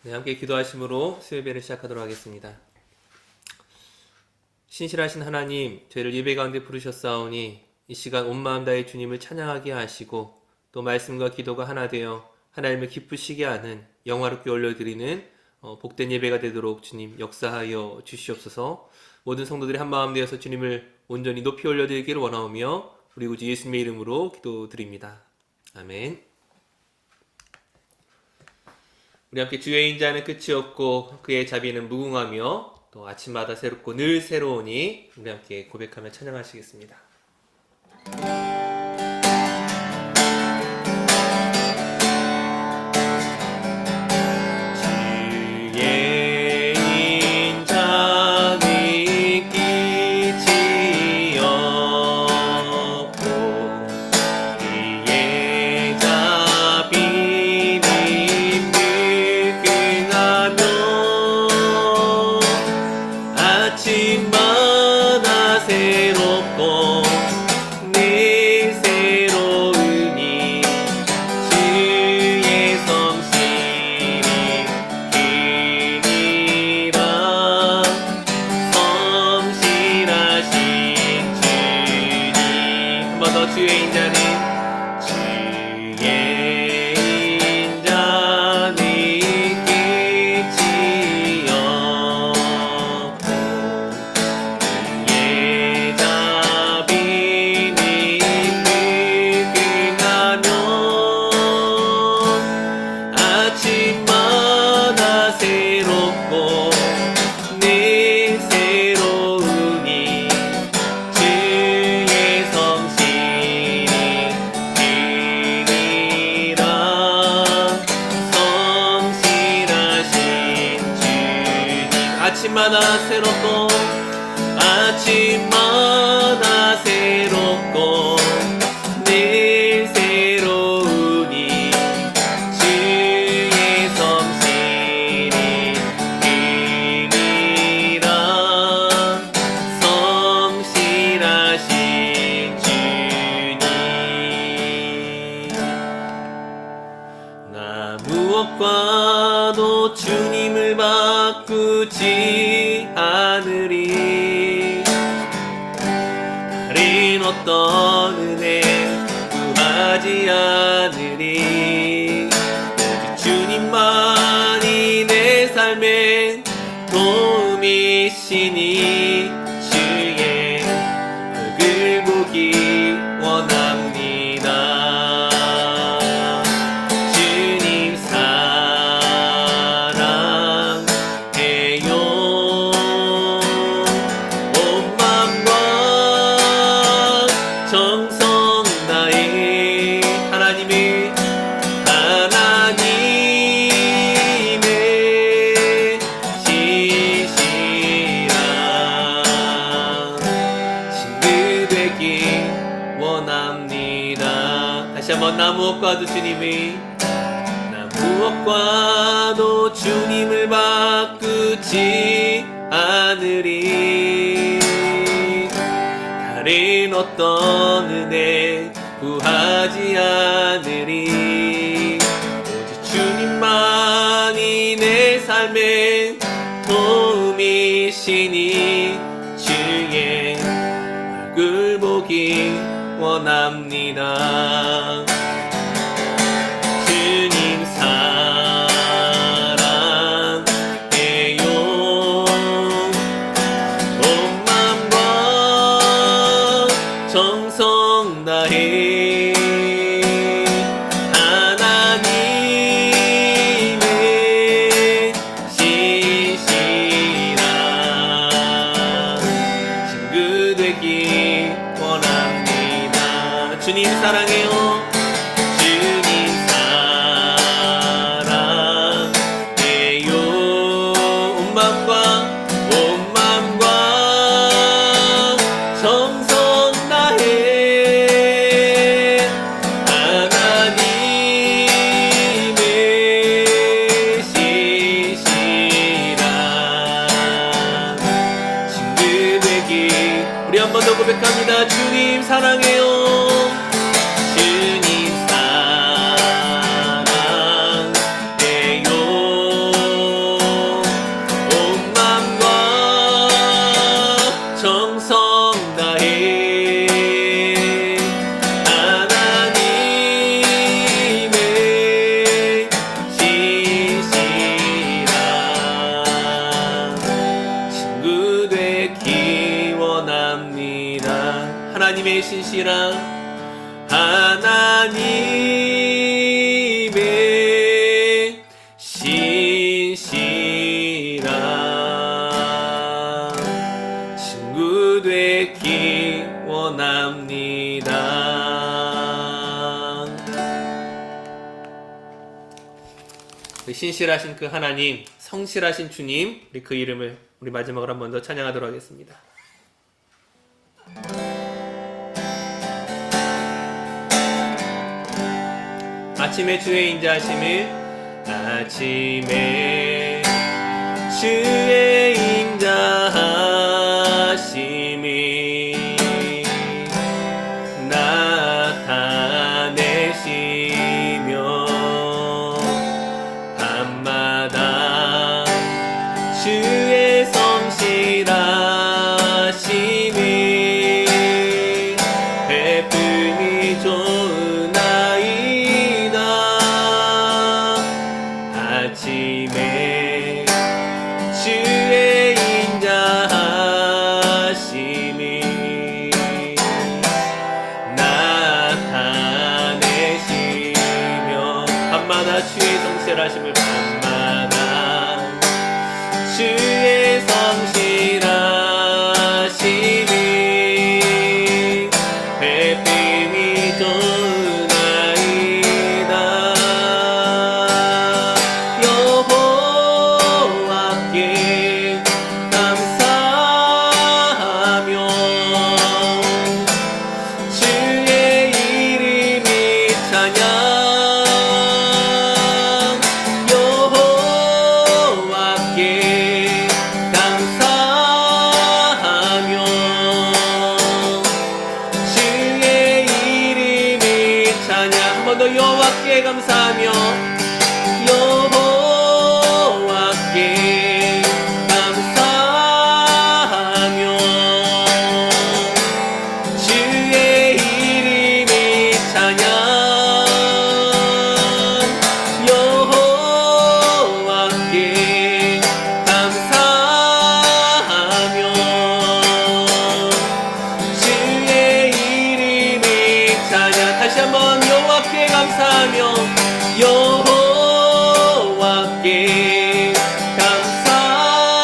네, 함께 기도하심으로 수요예배를 시작하도록 하겠습니다. 신실하신 하나님, 저희를 예배 가운데 부르셨사오니 이 시간 온 마음 다해 주님을 찬양하게 하시고 또 말씀과 기도가 하나 되어 하나님을 기쁘시게 하는 영화롭게 올려드리는 복된 예배가 되도록 주님 역사하여 주시옵소서. 모든 성도들이 한 마음 되어서 주님을 온전히 높이 올려드리기를 원하오며 우리 구주 예수님의 이름으로 기도드립니다. 아멘. 우리 함께 주의 인자는 끝이 없고 그의 자비는 무궁하며 또 아침마다 새롭고 늘 새로우니 우리 함께 고백하며 찬양하시겠습니다. 아침마다 새롭고 아침마다 새롭고 늘 새로우니 주의 성실이 크니라. 성실하신 주님, 나 무엇과도 주님을 바꾸지 않으리. 다른 어떤 은혜 구하지 않으리. 오직 주님만이 내 삶의 도움이시니 주의 얼굴 보기 원합니다. 나 무엇과도 주님을 바꾸지 않으리. 다른 어떤 은혜 구하지 않으리. 오직 주님만이 내 삶의 도움이시니 주의 얼굴 보기 원합니다. 주님 사랑해요. 온 마음과 정성 다해 하나님의 신실한 친구 되기 원합니다. 주님 사랑해요. 주님 사랑해요. 온 마음과 정성 다해 하나님의 신실한 친구 되기. 우리 한 번 더 고백합니다. 주님 사랑해요. 주님 사랑해요. 하나님의 신실함, 하나님의 신실함 친구 되기 원합니다. 그 신실하신 그 하나님, 성실하신 주님, 우리 그 이름을 우리 마지막으로 한 번 더 찬양하도록 하겠습니다. 아침에 주의 인자하심을, 아침에 주의 인자하심이 나타내시며 밤마다 주의 성실하심이 베풀미 좋으나이다. 아침에 주의 인자하심이 나타내시며 밤마다 주의 성실하심을, 밤마다 주의 성실하심이 베풀미 좋으나이다. 여호와께 감사하며 주의 이름이 찬양, 여호와께 감사하며 주의 이름이 찬양. 한 번 더 여호와께 감사하며, 여호와께 감사하며 주의 이름이 찬양, 여호와께 감사하며 주의 이름이 찬양. 다시 한번 여호와께 감사하며, 여호와께 감사하며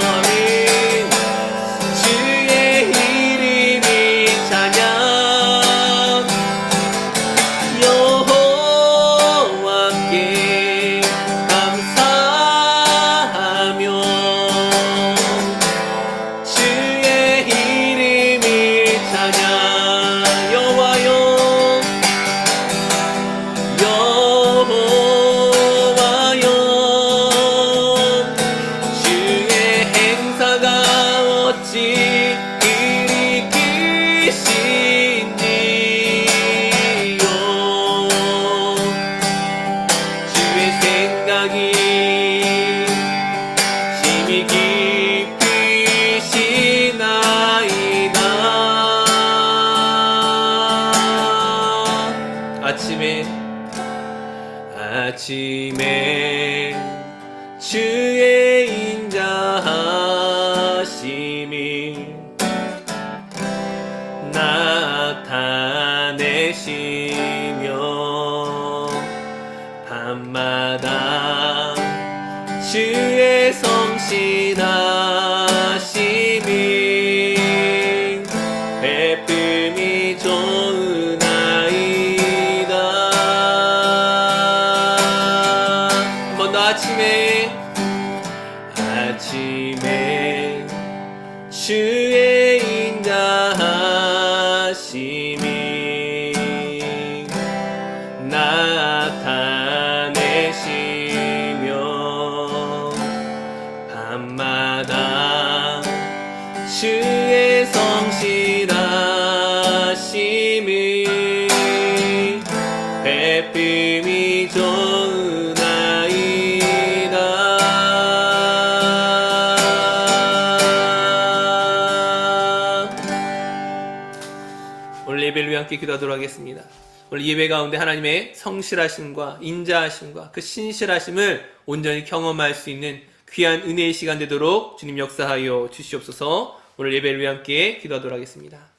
아멘. 주의 이름이 찬양, 여호와께 감사하며 주의 이름이 찬양. 여호와여, 여호와여, 주의 행사가 어찌 그리 크신지요. 주의 생각이 심히 깊으시나이다. 아침에 주의 인자하심이 나타내시며 밤마다 주의 성실하심이 베풀미 좋으나이다. 한 번 더 아침에 주의 인자하심이 나타내시며 밤마다 주의 성실하심이 베풀미 좋으나이다. 오늘 예배를 위해 함께 기도하도록 하겠습니다. 오늘 예배 가운데 하나님의 성실하심과 인자하심과 그 신실하심을 온전히 경험할 수 있는 귀한 은혜의 시간 되도록 주님 역사하여 주시옵소서. 오늘 예배를 위해 함께 기도하도록 하겠습니다.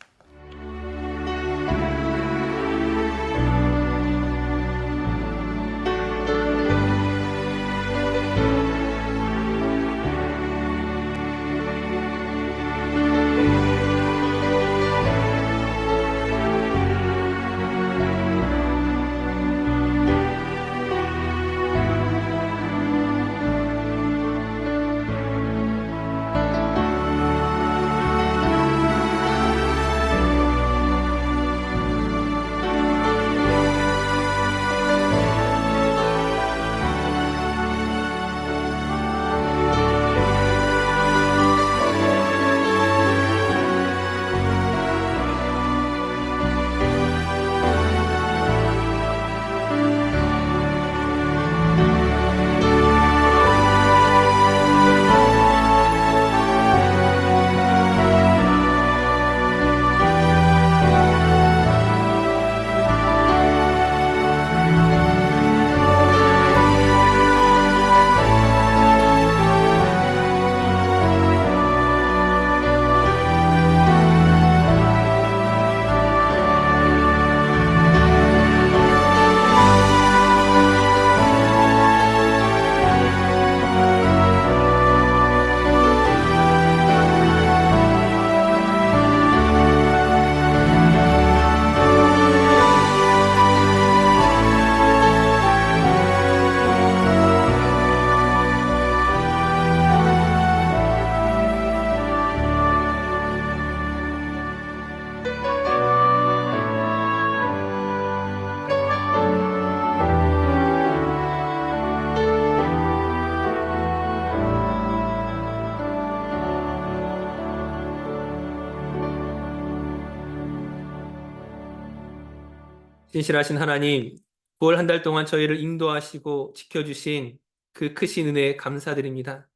신실하신 하나님, 9월 한 달 동안 저희를 인도하시고 지켜주신 그 크신 은혜에 감사드립니다.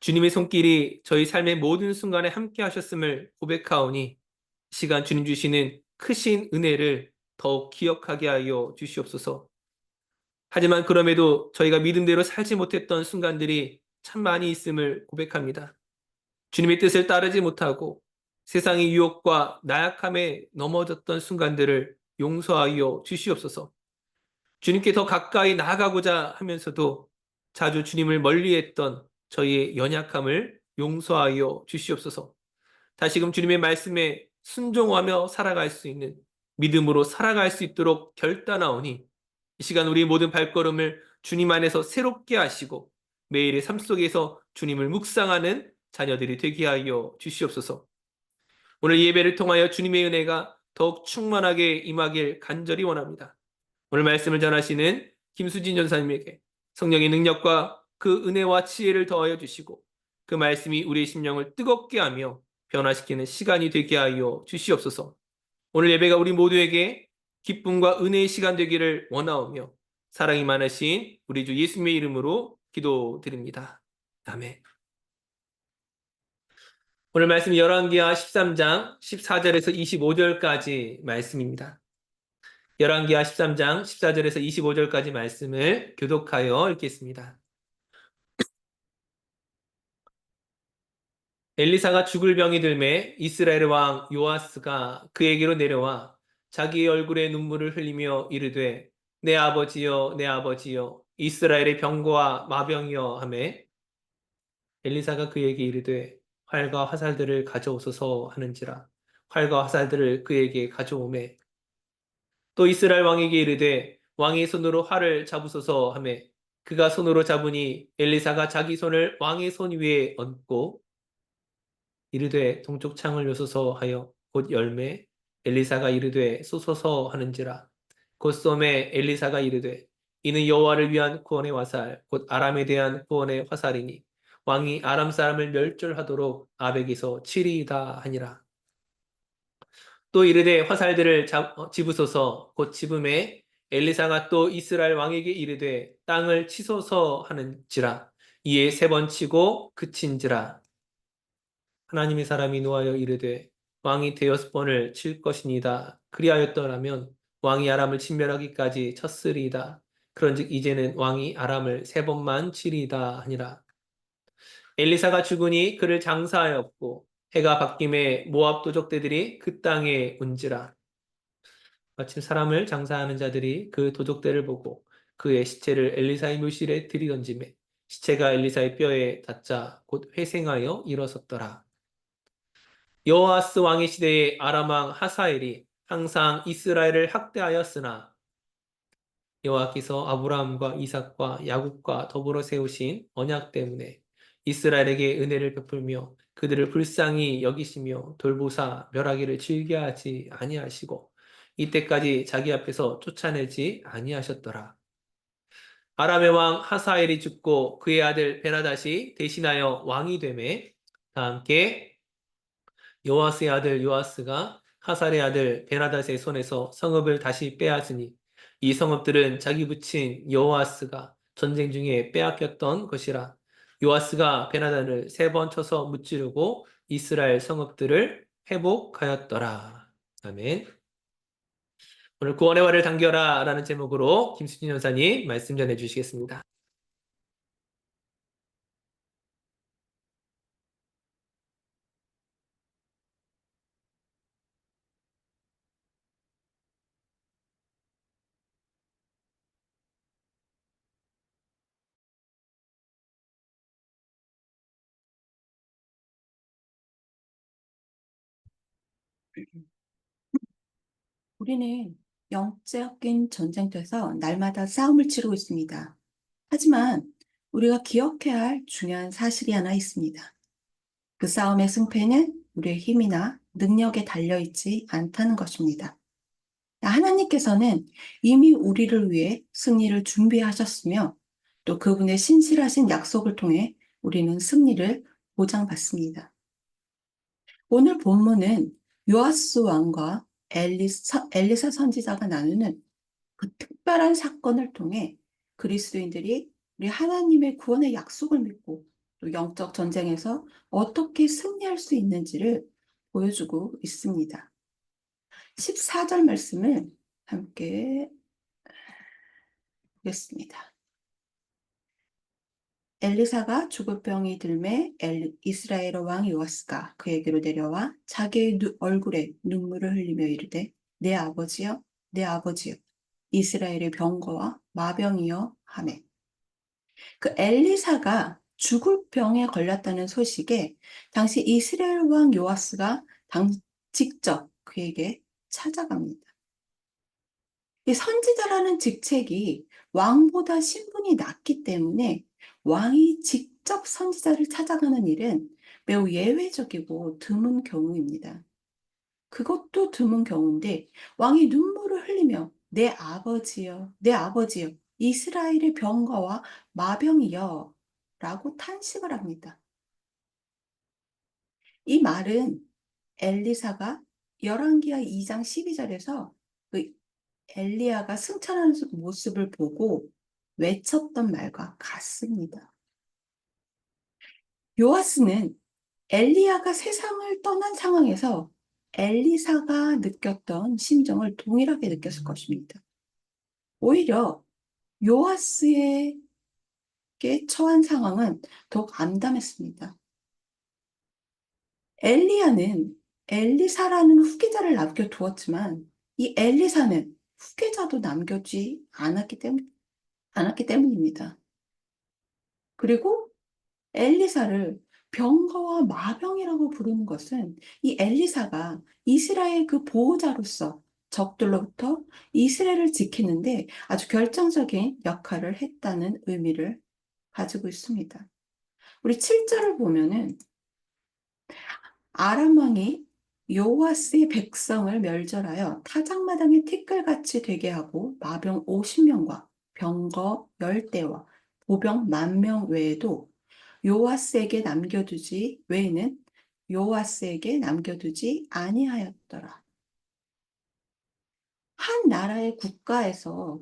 주님의 손길이 저희 삶의 모든 순간에 함께 하셨음을 고백하오니 이 시간 주님 주시는 크신 은혜를 더욱 기억하게 하여 주시옵소서. 하지만 그럼에도 저희가 믿음대로 살지 못했던 순간들이 참 많이 있음을 고백합니다. 주님의 뜻을 따르지 못하고 세상의 유혹과 나약함에 넘어졌던 순간들을 용서하여 주시옵소서. 주님께 더 가까이 나아가고자 하면서도 자주 주님을 멀리했던 저희의 연약함을 용서하여 주시옵소서. 다시금 주님의 말씀에 순종하며 살아갈 수 있는 믿음으로 살아갈 수 있도록 결단하오니 이 시간 우리 모든 발걸음을 주님 안에서 새롭게 하시고 매일의 삶 속에서 주님을 묵상하는 자녀들이 되게 하여 주시옵소서. 오늘 예배를 통하여 주님의 은혜가 더욱 충만하게 임하길 간절히 원합니다. 오늘 말씀을 전하시는 김수진 전사님에게 성령의 능력과 그 은혜와 지혜를 더하여 주시고 그 말씀이 우리의 심령을 뜨겁게 하며 변화시키는 시간이 되게 하여 주시옵소서. 오늘 예배가 우리 모두에게 기쁨과 은혜의 시간 되기를 원하오며 사랑이 많으신 우리 주 예수님의 이름으로 기도드립니다. 아멘. 오늘 말씀 열왕기하 13장 14절에서 25절까지 말씀입니다. 열왕기하 13장 14절에서 25절까지 말씀을 교독하여 읽겠습니다. 엘리사가 죽을 병이 들매 이스라엘 왕 요아스가 그에게로 내려와 자기의 얼굴에 눈물을 흘리며 이르되 내 아버지여 내 아버지여 이스라엘의 병거와 마병이여 하매 엘리사가 그에게 이르되 활과 화살들을 가져오소서 하는지라 활과 화살들을 그에게 가져오매 또 이스라엘 왕에게 이르되 왕의 손으로 활을 잡으소서 하매 그가 손으로 잡으니 엘리사가 자기 손을 왕의 손 위에 얹고 이르되 동쪽 창을 여소서 하여 곧 열매 엘리사가 이르되 쏘소서 하는지라 곧 쏘매 엘리사가 이르되 이는 여호와를 위한 구원의 화살 곧 아람에 대한 구원의 화살이니 왕이 아람 사람을 멸절하도록 아벡에서 치리이다 하니라. 또 이르되 화살들을 집으소서 곧 집음에 엘리사가 또 이스라엘 왕에게 이르되 땅을 치소서 하는지라 이에 세 번 치고 그친지라. 하나님의 사람이 노하여 이르되 왕이 대여섯 번을 칠 것이니이다. 그리하였더라면 왕이 아람을 진멸하기까지 쳤으리이다. 그런즉 이제는 왕이 아람을 세 번만 치리이다 하니라. 엘리사가 죽으니 그를 장사하였고 해가 바뀜에 모압 도적대들이 그 땅에 온지라. 마침 사람을 장사하는 자들이 그 도적대를 보고 그의 시체를 엘리사의 묘실에 들이던지매 시체가 엘리사의 뼈에 닿자 곧 회생하여 일어섰더라. 여호아스 왕의 시대에 아람 왕 하사엘이 항상 이스라엘을 학대하였으나 여호와께서 아브라함과 이삭과 야곱과 더불어 세우신 언약 때문에 이스라엘에게 은혜를 베풀며 그들을 불쌍히 여기시며 돌보사 멸하기를 즐겨하지 아니하시고 이때까지 자기 앞에서 쫓아내지 아니하셨더라. 아람의 왕 하사엘이 죽고 그의 아들 베나다시 대신하여 왕이 되매 다 함께 요아스의 아들 요아스가 하살의 아들 베나닷의 손에서 성읍을 다시 빼앗으니 이 성읍들은 자기 부친 요아스가 전쟁 중에 빼앗겼던 것이라. 요아스가 베나닷을 3번 쳐서 무찌르고 이스라엘 성읍들을 회복하였더라. 아멘. 오늘 구원의 말을 당겨라 라는 제목으로 김수진 전사님 말씀 전해 주시겠습니다. 우리는 영적인 전쟁터에서 날마다 싸움을 치르고 있습니다. 하지만 우리가 기억해야 할 중요한 사실이 하나 있습니다. 그 싸움의 승패는 우리의 힘이나 능력에 달려있지 않다는 것입니다. 하나님께서는 이미 우리를 위해 승리를 준비하셨으며 또 그분의 신실하신 약속을 통해 우리는 승리를 보장받습니다. 오늘 본문은 요아스 왕과 엘리사 선지자가 나누는 그 특별한 사건을 통해 그리스도인들이 우리 하나님의 구원의 약속을 믿고 또 영적 전쟁에서 어떻게 승리할 수 있는지를 보여주고 있습니다. 14절 말씀을 함께 보겠습니다. 엘리사가 죽을 병이 들매 이스라엘 왕 요아스가 그에게로 내려와 자기의 얼굴에 눈물을 흘리며 이르되 내 아버지여 내 아버지여 이스라엘의 병거와 마병이여 하매. 그 엘리사가 죽을 병에 걸렸다는 소식에 당시 이스라엘 왕 요아스가 직접 그에게 찾아갑니다. 이 선지자라는 직책이 왕보다 신분이 낮기 때문에 왕이 직접 선지자를 찾아가는 일은 매우 예외적이고 드문 경우입니다. 그것도 드문 경우인데 왕이 눈물을 흘리며 내 아버지여, 내 아버지여, 이스라엘의 병거와 마병이여 라고 탄식을 합니다. 이 말은 엘리사가 열왕기하 2장 12절에서 그 엘리야가 승천하는 모습을 보고 외쳤던 말과 같습니다. 요아스는 엘리야가 세상을 떠난 상황에서 엘리사가 느꼈던 심정을 동일하게 느꼈을 것입니다. 오히려 요아스에게 처한 상황은 더욱 암담했습니다. 엘리야는 엘리사라는 후계자를 남겨두었지만 이 엘리사는 후계자도 남겨주지 않았기 때문입니다. 그리고 엘리사를 병거와 마병이라고 부르는 것은 이 엘리사가 이스라엘 그 보호자로서 적들로부터 이스라엘을 지키는데 아주 결정적인 역할을 했다는 의미를 가지고 있습니다. 우리 7절을 보면은 아람 왕이 요아스의 백성을 멸절하여 타작마당에 티끌같이 되게 하고 마병 50명과 병거 10대와 보병 10,000명 외에는 요아스에게 남겨두지 아니하였더라. 한 나라의 국가에서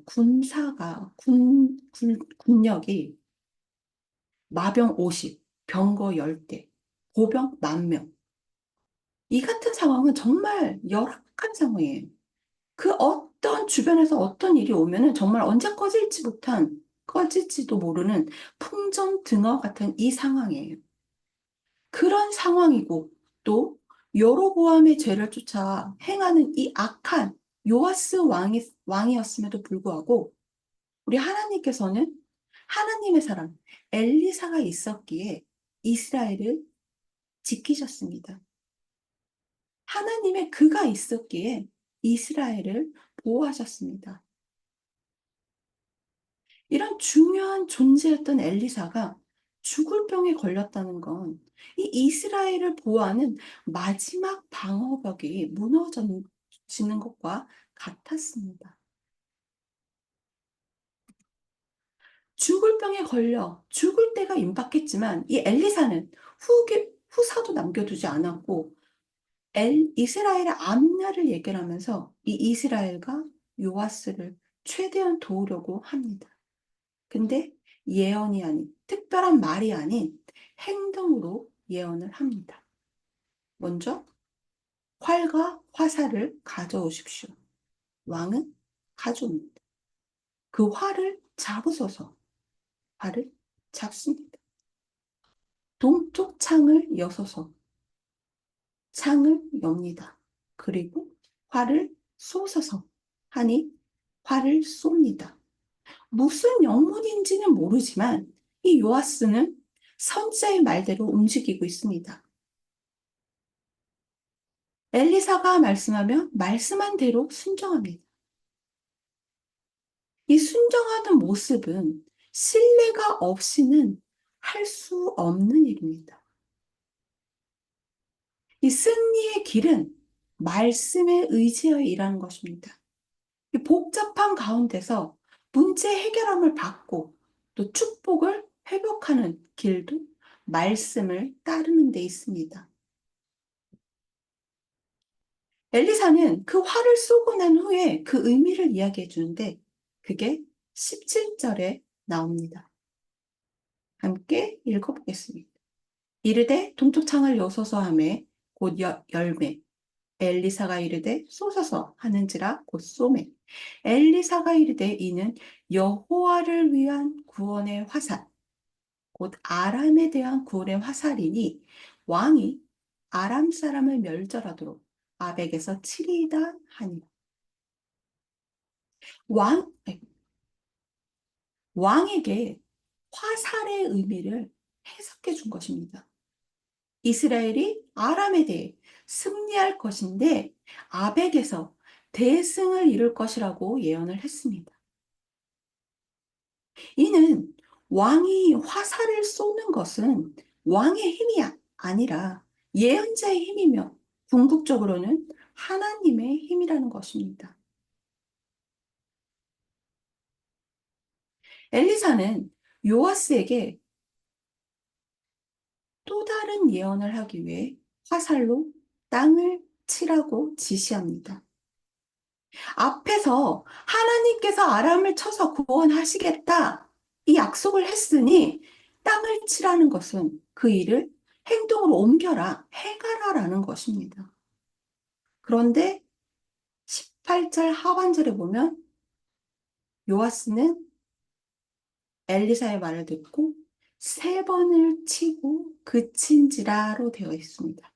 군력이 마병 50, 병거 10대, 보병 10,000명. 이 같은 상황은 정말 열악한 상황이에요. 그 어떤 주변에서 어떤 일이 오면은 정말 언제 꺼질지도 모르는 풍전등화 같은 이 상황이에요. 그런 상황이고 또 여로보암의 죄를 쫓아 행하는 이 악한 요아스 왕이었음에도 불구하고 우리 하나님께서는 하나님의 사람 엘리사가 있었기에 이스라엘을 지키셨습니다. 하나님의 그가 있었기에 이스라엘을 보호하셨습니다. 이런 중요한 존재였던 엘리사가 죽을 병에 걸렸다는 건 이 이스라엘을 보호하는 마지막 방어벽이 무너지는 것과 같았습니다. 죽을 병에 걸려 죽을 때가 임박했지만 이 엘리사는 후사도 남겨두지 않았고 이스라엘의 앞날을 예견하면서 이 이스라엘과 요아스를 최대한 도우려고 합니다. 근데 예언이 아닌, 특별한 말이 아닌 행동으로 예언을 합니다. 먼저 활과 화살을 가져오십시오. 왕은 가져옵니다. 그 활을 잡으소서. 활을 잡습니다. 동쪽 창을 여소서. 창을 엽니다. 그리고 활을 쏘소서 하니 활을 쏩니다. 무슨 영문인지는 모르지만 이 요아스는 선지자의 말대로 움직이고 있습니다. 엘리사가 말씀하면 말씀한 대로 순종합니다. 이 순종하는 모습은 신뢰가 없이는 할 수 없는 일입니다. 이 승리의 길은 말씀에 의지하여 일하는 것입니다. 이 복잡한 가운데서 문제 해결함을 받고 또 축복을 회복하는 길도 말씀을 따르는 데 있습니다. 엘리사는 그 활을 쏘고 난 후에 그 의미를 이야기해 주는데 그게 17절에 나옵니다. 함께 읽어보겠습니다. 이르되 동쪽 창을 여소서 하매 곧 열매 엘리사가 이르되 쏘소서 하는지라 곧 쏘매 엘리사가 이르되 이는 여호와를 위한 구원의 화살 곧 아람에 대한 구원의 화살이니 왕이 아람 사람을 멸절하도록 아벡에서 치리이다 하니 왕 왕에게 화살의 의미를 해석해 준 것입니다. 이스라엘이 아람에 대해 승리할 것인데 아벡에서 대승을 이룰 것이라고 예언을 했습니다. 이는 왕이 화살을 쏘는 것은 왕의 힘이 아니라 예언자의 힘이며 궁극적으로는 하나님의 힘이라는 것입니다. 엘리사는 요아스에게 또 다른 예언을 하기 위해 화살로 땅을 치라고 지시합니다. 앞에서 하나님께서 아람을 쳐서 구원하시겠다 이 약속을 했으니 땅을 치라는 것은 그 일을 행동으로 옮겨라, 해가라라는 것입니다. 그런데 18절 하반절에 보면 요아스는 엘리사의 말을 듣고 3번을 치고 그친지라로 되어 있습니다.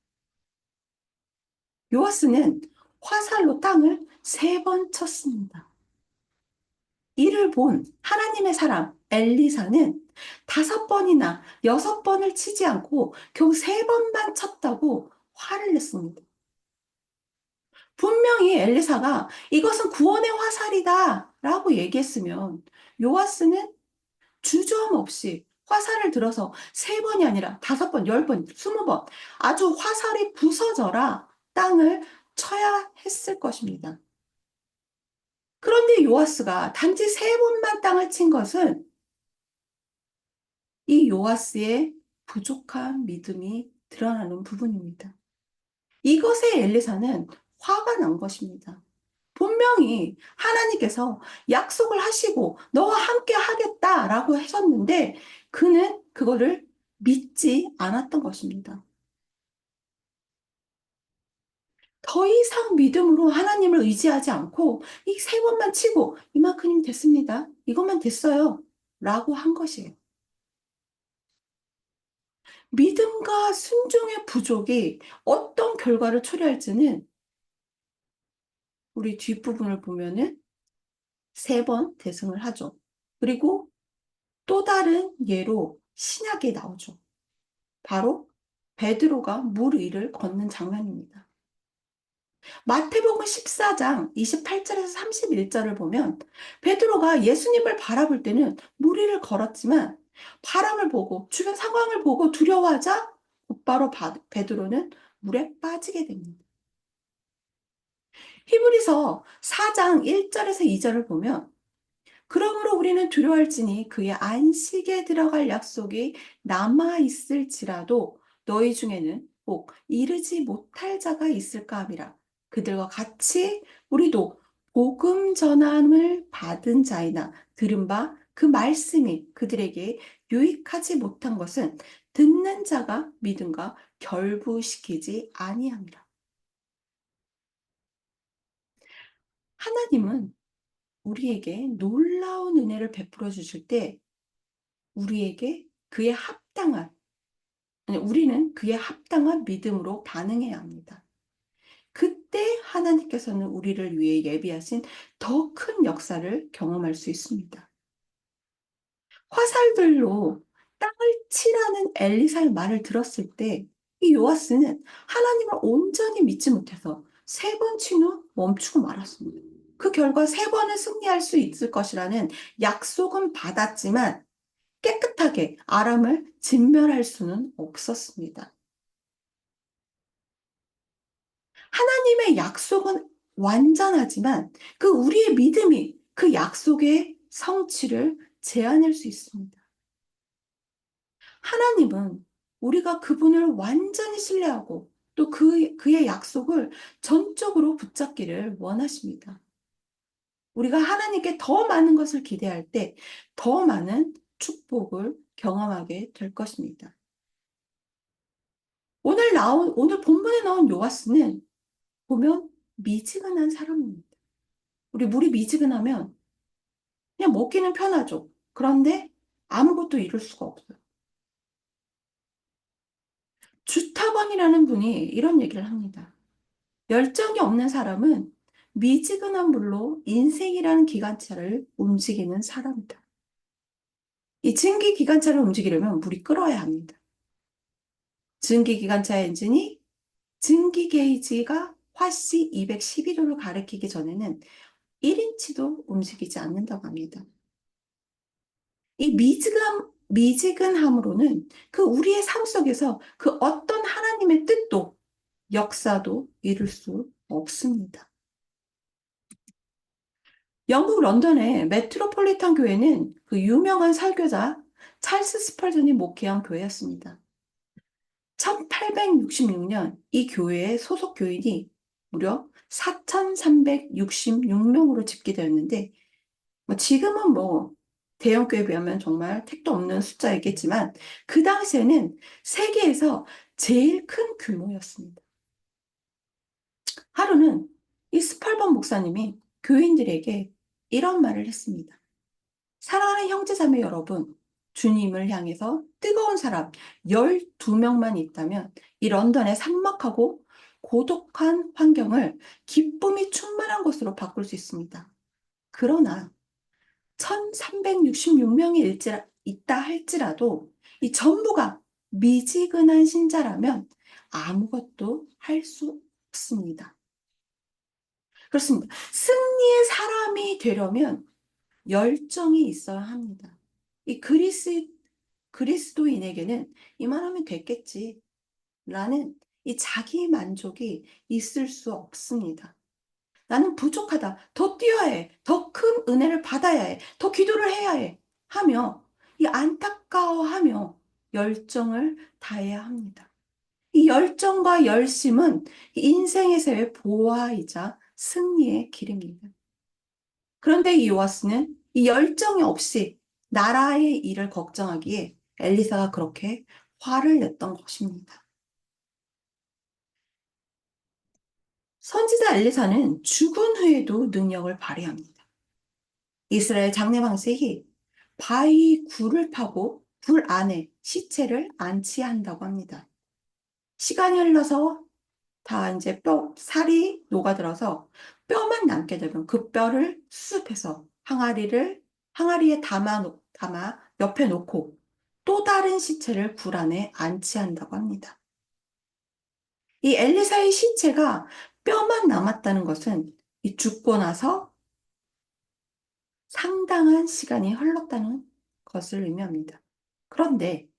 요아스는 화살로 땅을 3번 쳤습니다. 이를 본 하나님의 사람 엘리사는 5번이나 6번을 치지 않고 겨우 3번만 쳤다고 화를 냈습니다. 분명히 엘리사가 이것은 구원의 화살이다 라고 얘기했으면 요아스는 주저함 없이 화살을 들어서 3번이 아니라 5번, 10번, 20번 아주 화살이 부서져라 땅을 쳐야 했을 것입니다. 그런데 요아스가 단지 3번만 땅을 친 것은 이 요아스의 부족한 믿음이 드러나는 부분입니다. 이것에 엘리사는 화가 난 것입니다. 분명히 하나님께서 약속을 하시고 너와 함께 하겠다라고 하셨는데 그는 그거를 믿지 않았던 것입니다. 더 이상 믿음으로 하나님을 의지하지 않고 이 3번만 치고 이만큼이면 됐습니다. 이것만 됐어요. 라고 한 것이에요. 믿음과 순종의 부족이 어떤 결과를 초래할지는 우리 뒷부분을 보면은 3번 대승을 하죠. 그리고 또 다른 예로 신약에 나오죠. 바로 베드로가 물 위를 걷는 장면입니다. 마태복음 14장 28절에서 31절을 보면 베드로가 예수님을 바라볼 때는 물 위를 걸었지만 바람을 보고 주변 상황을 보고 두려워하자 곧바로 베드로는 물에 빠지게 됩니다. 히브리서 4장 1절에서 2절을 보면 그러므로 우리는 두려워할지니 그의 안식에 들어갈 약속이 남아 있을지라도 너희 중에는 꼭 이르지 못할 자가 있을까 함이라. 그들과 같이 우리도 복음 전함을 받은 자이나 들은 바 그 말씀이 그들에게 유익하지 못한 것은 듣는 자가 믿음과 결부시키지 아니함이라. 하나님은 우리에게 놀라운 은혜를 베풀어 주실 때 우리에게 그에 합당한, 아니, 우리는 그에 합당한 믿음으로 반응해야 합니다. 그때 하나님께서는 우리를 위해 예비하신 더 큰 역사를 경험할 수 있습니다. 화살들로 땅을 치라는 엘리사의 말을 들었을 때 이 요아스는 하나님을 온전히 믿지 못해서 3번 친 후 멈추고 말았습니다. 그 결과 3번은 승리할 수 있을 것이라는 약속은 받았지만 깨끗하게 아람을 진멸할 수는 없었습니다. 하나님의 약속은 완전하지만 그 우리의 믿음이 그 약속의 성취를 제한할 수 있습니다. 하나님은 우리가 그분을 완전히 신뢰하고 또 그의 약속을 전적으로 붙잡기를 원하십니다. 우리가 하나님께 더 많은 것을 기대할 때 더 많은 축복을 경험하게 될 것입니다. 오늘 본문에 나온 요아스는 보면 미지근한 사람입니다. 우리 물이 미지근하면 그냥 먹기는 편하죠. 그런데 아무것도 이룰 수가 없어요. 주타번이라는 분이 이런 얘기를 합니다. 열정이 없는 사람은 미지근한 물로 인생이라는 기관차를 움직이는 사람이다. 이 증기 기관차를 움직이려면 물이 끓어야 합니다. 증기 기관차의 엔진이 증기 게이지가 화씨 212도를 가리키기 전에는 1인치도 움직이지 않는다고 합니다. 이 미지근함으로는 그 우리의 삶 속에서 그 어떤 하나님의 뜻도 역사도 이룰 수 없습니다. 영국 런던의 메트로폴리탄 교회는 그 유명한 설교자 찰스 스펄전이 목회한 교회였습니다. 1866년 이 교회의 소속 교인이 무려 4,366명으로 집계되었는데 지금은 대형 교회에 비하면 정말 택도 없는 숫자이겠지만 그 당시에는 세계에서 제일 큰 규모였습니다. 하루는 이 스펄번 목사님이 교인들에게 이런 말을 했습니다. 사랑하는 형제자매 여러분, 주님을 향해서 뜨거운 사람 12명만 있다면 이 런던의 삭막하고 고독한 환경을 기쁨이 충만한 곳으로 바꿀 수 있습니다. 그러나 1366명이 있다 할지라도 이 전부가 미지근한 신자라면 아무것도 할 수 없습니다. 그렇습니다. 승리의 사람이 되려면 열정이 있어야 합니다. 이 그리스도인에게는 이만하면 됐겠지 라는 이 자기 만족이 있을 수 없습니다. 나는 부족하다. 더 뛰어야 해. 더 큰 은혜를 받아야 해. 더 기도를 해야 해. 하며 이 안타까워하며 열정을 다해야 합니다. 이 열정과 열심은 인생에서의 보화이자 승리의 길입니다. 그런데 이 요아스는 이 열정이 없이 나라의 일을 걱정하기에 엘리사가 그렇게 화를 냈던 것입니다. 선지자 엘리사는 죽은 후에도 능력을 발휘합니다. 이스라엘 장래 방식이 바위 굴을 파고 불 안에 시체를 안치한다고 합니다. 시간이 흘러서 다 이제 살이 녹아들어서 뼈만 남게 되면 그 뼈를 수습해서 항아리에 담아 옆에 놓고 또 다른 시체를 굴 안에 안치한다고 합니다. 이 엘리사의 시체가 뼈만 남았다는 것은 이 죽고 나서 상당한 시간이 흘렀다는 것을 의미합니다. 그런데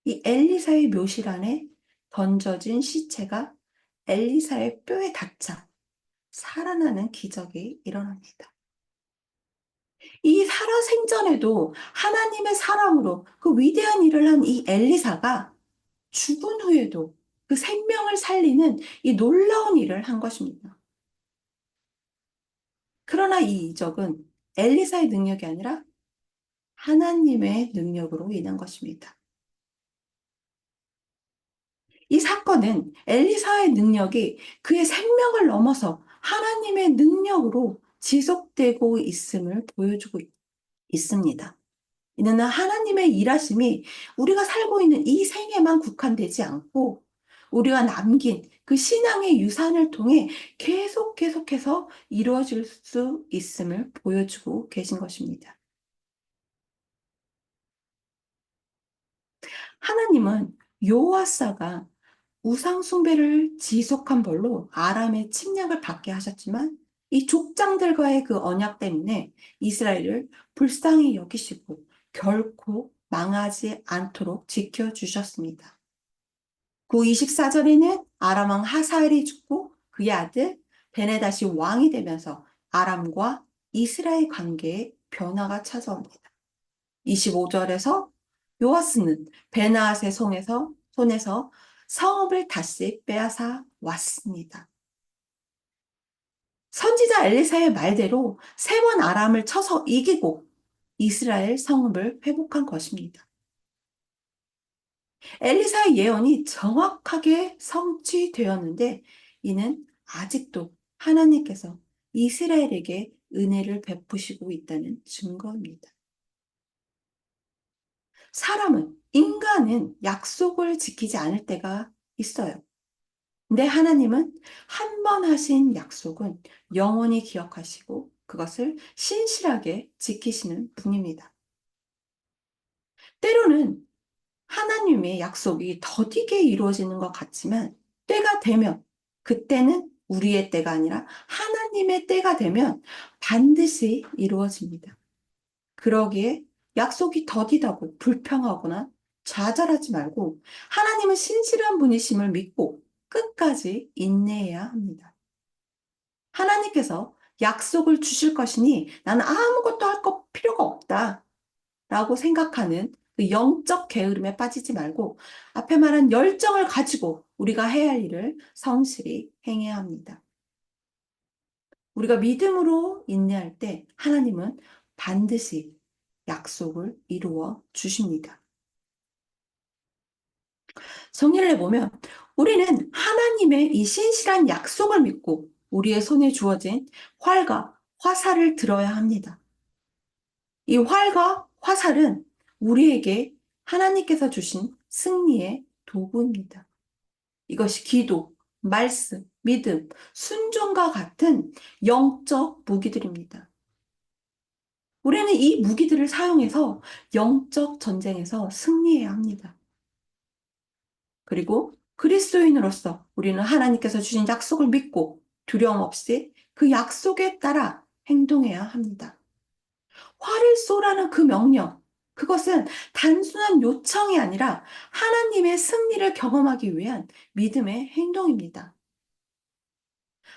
이 엘리사의 묘실 안에 던져진 시체가 엘리사의 뼈에 닿자 살아나는 기적이 일어납니다. 이 살아생전에도 하나님의 사랑으로 그 위대한 일을 한 이 엘리사가 죽은 후에도 그 생명을 살리는 이 놀라운 일을 한 것입니다. 그러나 이 이적은 엘리사의 능력이 아니라 하나님의 능력으로 인한 것입니다. 이 사건은 엘리사의 능력이 그의 생명을 넘어서 하나님의 능력으로 지속되고 있음을 보여주고 있습니다. 이는 하나님의 일하심이 우리가 살고 있는 이 생에만 국한되지 않고 우리가 남긴 그 신앙의 유산을 통해 계속해서 이루어질 수 있음을 보여주고 계신 것입니다. 하나님은 여호와사가 우상 숭배를 지속한 벌로 아람의 침략을 받게 하셨지만 이 족장들과의 그 언약 때문에 이스라엘을 불쌍히 여기시고 결코 망하지 않도록 지켜주셨습니다. 24절에는 아람 왕 하사엘이 죽고 그의 아들 베네다시 왕이 되면서 아람과 이스라엘 관계에 변화가 찾아옵니다. 25절에서 요아스는 베나앗의 손에서 성읍을 다시 빼앗아 왔습니다. 선지자 엘리사의 말대로 3번 아람을 쳐서 이기고 이스라엘 성읍을 회복한 것입니다. 엘리사의 예언이 정확하게 성취되었는데 이는 아직도 하나님께서 이스라엘에게 은혜를 베푸시고 있다는 증거입니다. 인간은 약속을 지키지 않을 때가 있어요. 근데 하나님은 한 번 하신 약속은 영원히 기억하시고 그것을 신실하게 지키시는 분입니다. 때로는 하나님의 약속이 더디게 이루어지는 것 같지만 때가 되면 그때는 우리의 때가 아니라 하나님의 때가 되면 반드시 이루어집니다. 그러기에 약속이 더디다고 불평하거나 좌절하지 말고 하나님은 신실한 분이심을 믿고 끝까지 인내해야 합니다. 하나님께서 약속을 주실 것이니 나는 아무것도 할 필요가 없다 라고 생각하는 그 영적 게으름에 빠지지 말고 앞에 말한 열정을 가지고 우리가 해야 할 일을 성실히 행해야 합니다. 우리가 믿음으로 인내할 때 하나님은 반드시 약속을 이루어 주십니다. 정리를 해보면 우리는 하나님의 이 신실한 약속을 믿고 우리의 손에 주어진 활과 화살을 들어야 합니다. 이 활과 화살은 우리에게 하나님께서 주신 승리의 도구입니다. 이것이 기도, 말씀, 믿음, 순종과 같은 영적 무기들입니다. 우리는 이 무기들을 사용해서 영적 전쟁에서 승리해야 합니다. 그리고 그리스도인으로서 우리는 하나님께서 주신 약속을 믿고 두려움 없이 그 약속에 따라 행동해야 합니다. 화를 쏘라는 그 명령, 그것은 단순한 요청이 아니라 하나님의 승리를 경험하기 위한 믿음의 행동입니다.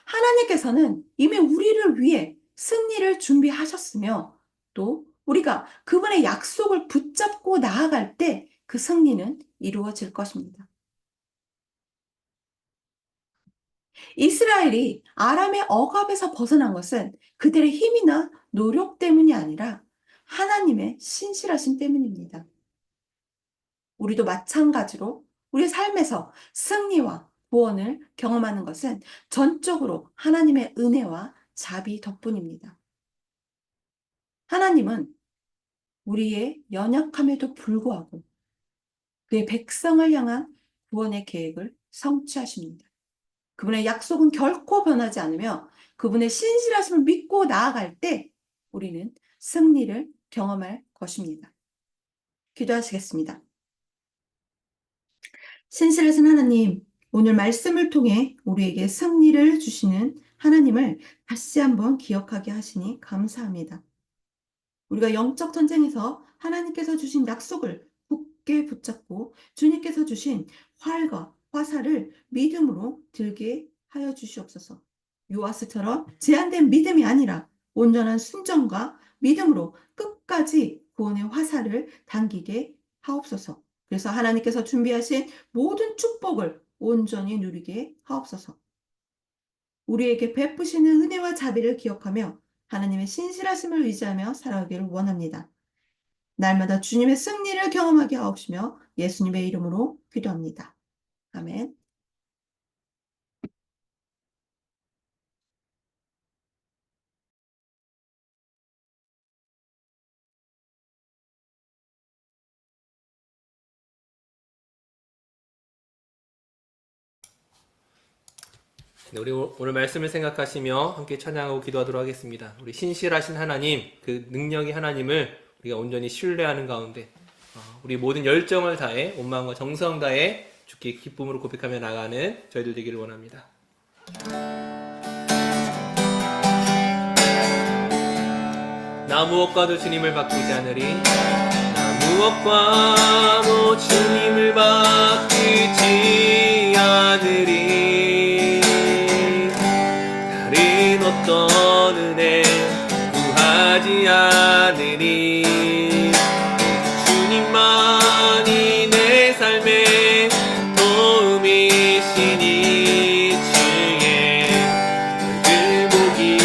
하나님께서는 이미 우리를 위해 승리를 준비하셨으며 또 우리가 그분의 약속을 붙잡고 나아갈 때 그 승리는 이루어질 것입니다. 이스라엘이 아람의 억압에서 벗어난 것은 그들의 힘이나 노력 때문이 아니라 하나님의 신실하심 때문입니다. 우리도 마찬가지로 우리 삶에서 승리와 구원을 경험하는 것은 전적으로 하나님의 은혜와 자비 덕분입니다. 하나님은 우리의 연약함에도 불구하고 그의 백성을 향한 구원의 계획을 성취하십니다. 그분의 약속은 결코 변하지 않으며 그분의 신실하심을 믿고 나아갈 때 우리는 승리를 경험할 것입니다. 기도하시겠습니다. 신실하신 하나님, 오늘 말씀을 통해 우리에게 승리를 주시는 하나님을 다시 한번 기억하게 하시니 감사합니다. 우리가 영적 전쟁에서 하나님께서 주신 약속을 굳게 붙잡고 주님께서 주신 활과 화살을 믿음으로 들게 하여 주시옵소서. 요아스처럼 제한된 믿음이 아니라 온전한 순종과 믿음으로 끝까지 구원의 화살을 당기게 하옵소서. 그래서 하나님께서 준비하신 모든 축복을 온전히 누리게 하옵소서. 우리에게 베푸시는 은혜와 자비를 기억하며 하나님의 신실하심을 의지하며 살아가기를 원합니다. 날마다 주님의 승리를 경험하게 하옵시며 예수님의 이름으로 기도합니다. 아멘. 네, 우리 오늘 말씀을 생각하시며 함께 찬양하고 기도하도록 하겠습니다. 우리 신실하신 하나님, 그 능력의 하나님을 우리가 온전히 신뢰하는 가운데 우리 모든 열정을 다해 온 마음과 정성 다해 주께 기쁨으로 고백하며 나가는 저희들 되기를 원합니다. 나 무엇과도 주님을 바꾸지 않으리. 나 무엇과도 주님을 바꾸지 않으리. 다른 어떤 은혜 구하지 않으리. 주님만이 내 삶의 도움이시니 주의 얼굴 보기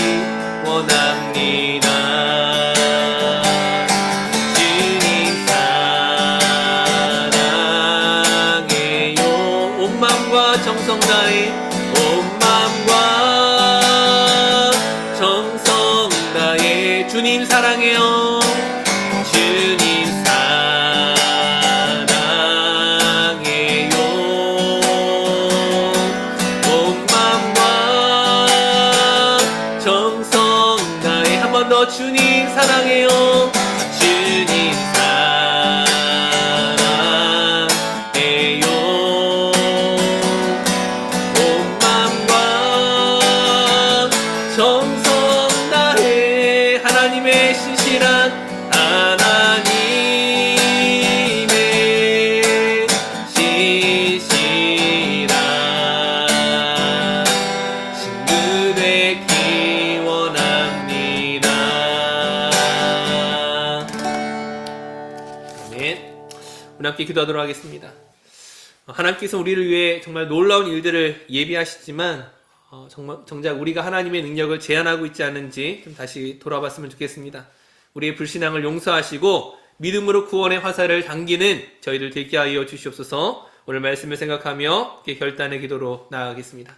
원합니다. 주님 사랑해요. 온 마음과 정성 다해 온 마음과 정성 다해 주님 사랑해요. 주님 사랑해요. 온 마음과 정성 다해 한 번 더 주님 사랑해요. 주님 사랑해요. 온 마음과 정성 다해 하나님의 신실한 하나님의 신실한 친구되기 원합니다. 아멘. 우리 함께 기도하도록 하겠습니다. 하나님께서 우리를 위해 정말 놀라운 일들을 예비하시지만 정작 우리가 하나님의 능력을 제한하고 있지 않은지 좀 다시 돌아봤으면 좋겠습니다. 우리의 불신앙을 용서하시고 믿음으로 구원의 화살을 당기는 저희를 되게 하여 주시옵소서. 오늘 말씀을 생각하며 결단의 기도로 나아가겠습니다.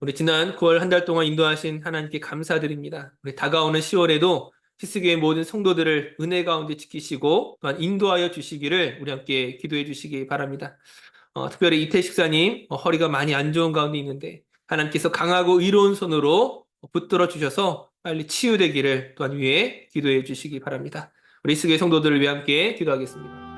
우리 지난 9월 한 달 동안 인도하신 하나님께 감사드립니다. 우리 다가오는 10월에도 히스교의 모든 성도들을 은혜 가운데 지키시고 또한 인도하여 주시기를 우리 함께 기도해 주시기 바랍니다. 특별히 이태 식사님 허리가 많이 안 좋은 가운데 있는데 하나님께서 강하고 의로운 손으로 붙들어 주셔서 빨리 치유되기를 또한 위에 기도해 주시기 바랍니다. 우리 히스교의 성도들을 위해 함께 기도하겠습니다.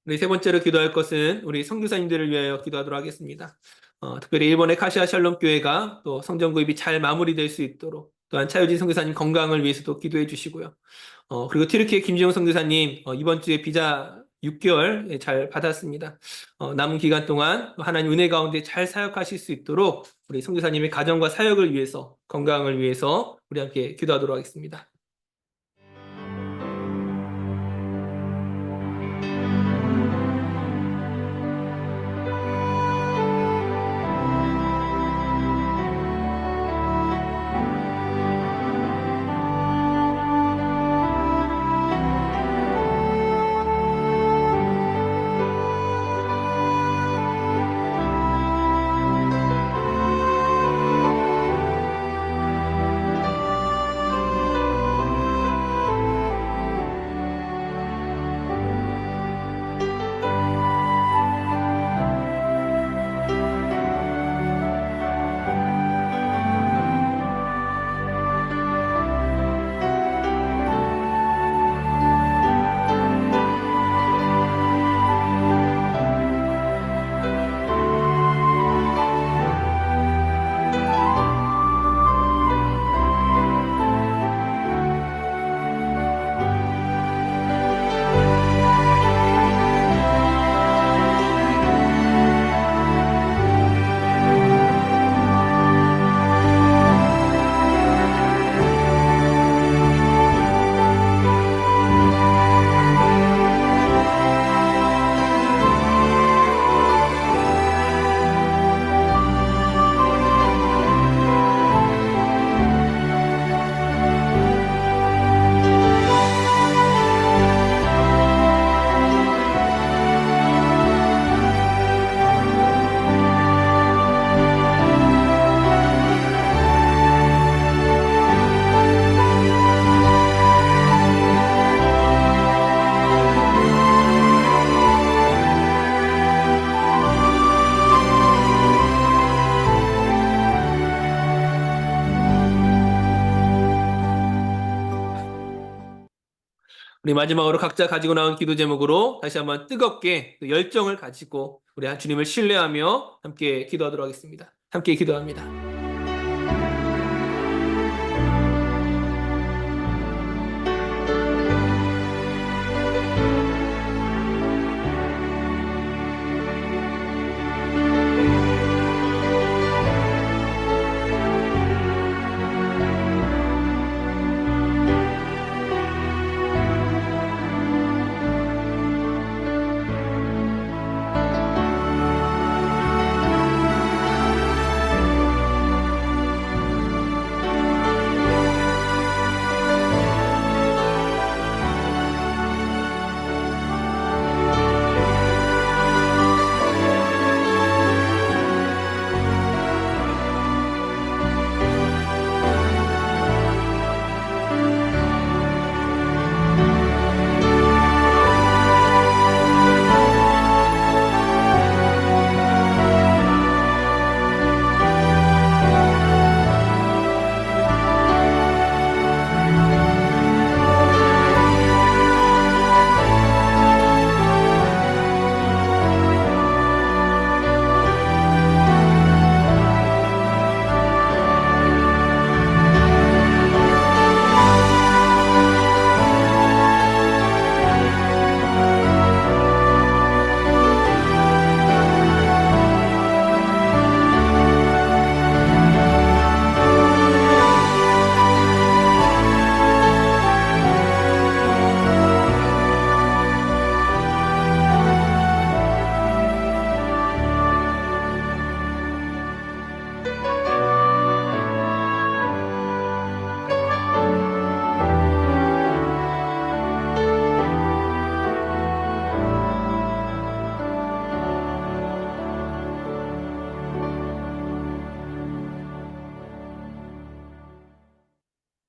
우리 세 번째로 기도할 것은 우리 선교사님들을 위하여 기도하도록 하겠습니다. 특별히 일본의 카시아 샬롬 교회가 또 성전 구입이 잘 마무리될 수 있도록 또한 차유진 선교사님 건강을 위해서도 기도해 주시고요. 그리고 튀르키예 김지용 선교사님 이번 주에 비자 6개월 잘 받았습니다. 남은 기간 동안 하나님 은혜 가운데 잘 사역하실 수 있도록 우리 선교사님의 가정과 사역을 위해서 건강을 위해서 우리 함께 기도하도록 하겠습니다. 우리 마지막으로 각자 가지고 나온 기도 제목으로 다시 한번 뜨겁게 또 열정을 가지고 우리 주님을 신뢰하며 함께 기도하도록 하겠습니다. 함께 기도합니다.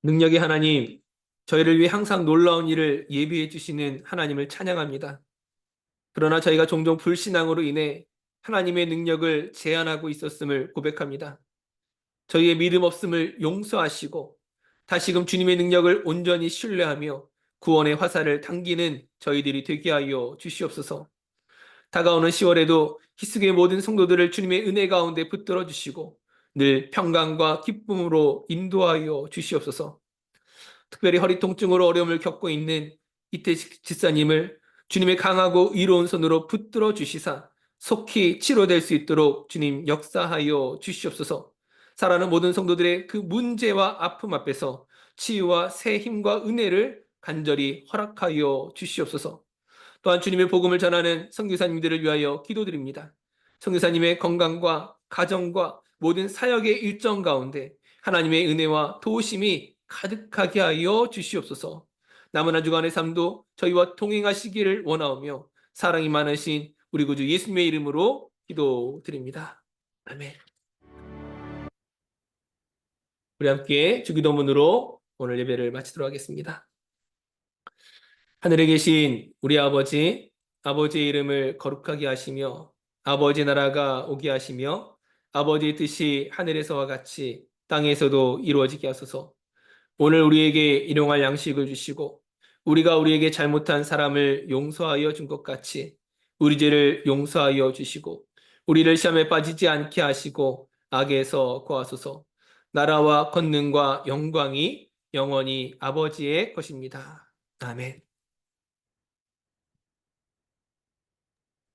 능력의 하나님, 저희를 위해 항상 놀라운 일을 예비해 주시는 하나님을 찬양합니다. 그러나 저희가 종종 불신앙으로 인해 하나님의 능력을 제한하고 있었음을 고백합니다. 저희의 믿음 없음을 용서하시고 다시금 주님의 능력을 온전히 신뢰하며 구원의 화살을 당기는 저희들이 되게 하여 주시옵소서. 다가오는 10월에도 희숙의 모든 성도들을 주님의 은혜 가운데 붙들어 주시고 늘 평강과 기쁨으로 인도하여 주시옵소서. 특별히 허리 통증으로 어려움을 겪고 있는 이태식 집사님을 주님의 강하고 의로운 손으로 붙들어 주시사 속히 치료될 수 있도록 주님 역사하여 주시옵소서. 사랑하는 모든 성도들의 그 문제와 아픔 앞에서 치유와 새 힘과 은혜를 간절히 허락하여 주시옵소서. 또한 주님의 복음을 전하는 선교사님들을 위하여 기도드립니다. 선교사님의 건강과 가정과 모든 사역의 일정 가운데 하나님의 은혜와 도우심이 가득하게 하여 주시옵소서. 남은 한 주간의 삶도 저희와 동행하시기를 원하오며 사랑이 많으신 우리 구주 예수님의 이름으로 기도드립니다. 아멘. 우리 함께 주기도문으로 오늘 예배를 마치도록 하겠습니다. 하늘에 계신 우리 아버지, 아버지의 이름을 거룩하게 하시며 아버지 나라가 오게 하시며 아버지의 뜻이 하늘에서와 같이 땅에서도 이루어지게 하소서. 오늘 우리에게 일용할 양식을 주시고 우리가 우리에게 잘못한 사람을 용서하여 준 것 같이 우리 죄를 용서하여 주시고 우리를 시험에 빠지지 않게 하시고 악에서 구하소서. 나라와 권능과 영광이 영원히 아버지의 것입니다. 아멘.